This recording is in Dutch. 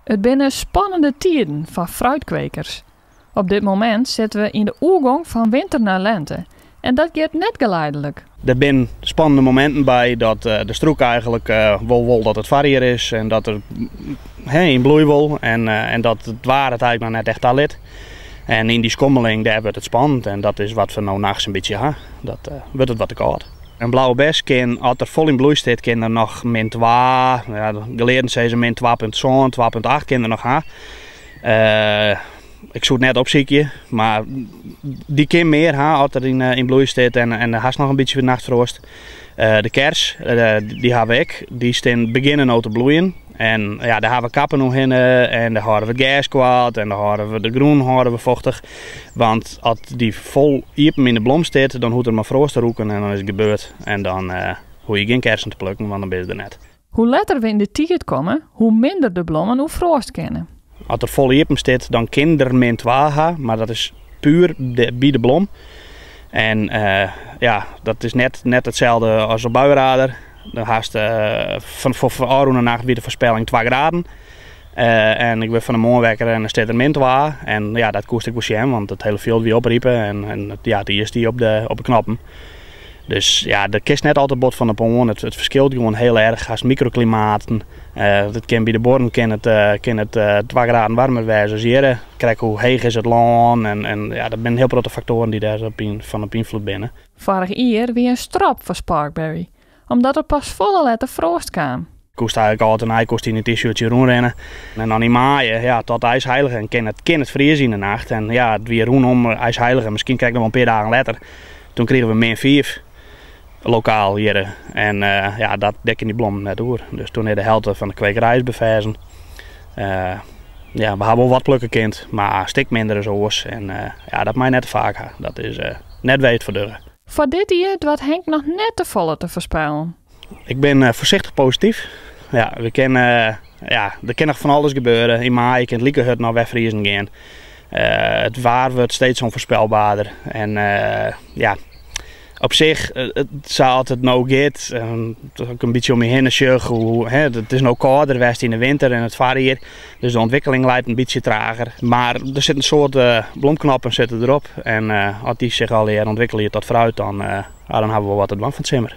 Het binnen spannende tijden van fruitkwekers. Op dit moment zitten we in de oergang van winter naar lente. En dat gaat net geleidelijk. Er zijn spannende momenten bij dat de stroek eigenlijk wil dat het variër is en dat er in bloei wil en dat het waar het eigenlijk nog net echt al ligt. En in die schommeling daar wordt het spannend en dat is wat we nou nachts een beetje hebben. Dat wordt het wat te koud. Een blauwe bes kan, als er vol in bloei staat, kan er nog min 2, ja, geleden zei ze min 2,7, 2,8 kan er nog gaan. Ik zou het net opzieken, maar die kan meer als er in bloei staat en er is nog een beetje nachtroost. De kers, die hebben ik, die staan beginnen nou te bloeien. En ja, daar hebben we kappen nog in en daar houden we gas kwaad en daar houden we de groen houden we vochtig. Want als die vol iepen in de blom staat, dan hoeft er maar frost te roeken en dan is het gebeurd. En dan hoef je geen kersen te plukken, want dan ben je er net. Hoe later we in de tijd komen, hoe minder de bloemen hoe frost kennen. Als er vol iepen staat, dan kan er min 2 gaan, maar dat is puur bij de blom. En ja, dat is net hetzelfde als een buienradar. Dan haast voor Aroen nacht weer de voorspelling 2 graden. En ik ben van de moorwekker en dan staat er min 2. En ja, dat kost ik wel, want het hele veld weer opriepen en ja, die is die op de knappen. Dus ja, dat kist net altijd bot van de poon. Het verschilt gewoon heel erg als microklimaten. Het kan bij de borden kan het 2 graden warmer wezen. Dus hier krijg hoe heeg is het land en ja, dat zijn heel grote factoren die daar van op invloed binnen. Vorig jaar weer een strop voor Sparkberry, omdat er pas volle letter frost kwam. Ik kost eigenlijk altijd een ijkost in een t-shirtje rondrennen. En dan in maaien, ja, tot ijsheilig en kan het vriezen in de nacht. En ja, het weer rondom ijsheilig en misschien kijk ik nog wel een paar dagen later. Toen kregen we min 4 lokaal hier. En ja, dat dekken die bloemen net door. Dus toen de helft van de kwekerij bevezen. Ja, we hebben wel wat plukken kind, maar stik minder zoals. En ja, dat mij net te vaak. Dat is net weet voor de. Voor dit jaar wat Henk nog net te volle te voorspellen. Ik ben voorzichtig positief. Ja, er kan nog van alles gebeuren. In maai kan het Liekehut nog wegvriezen gaan. Het waar wordt steeds onvoorspelbaarder. En ja, op zich, het zou altijd nou gaat. Ook een beetje om je heen sjuggen. Het is nou kouder geweest in de winter en het varieert. Dus de ontwikkeling lijkt een beetje trager. Maar er zit een soort bloemknappen zitten erop. En als die zich al ontwikkelen tot fruit, dan hebben we wat te doen van het simmer.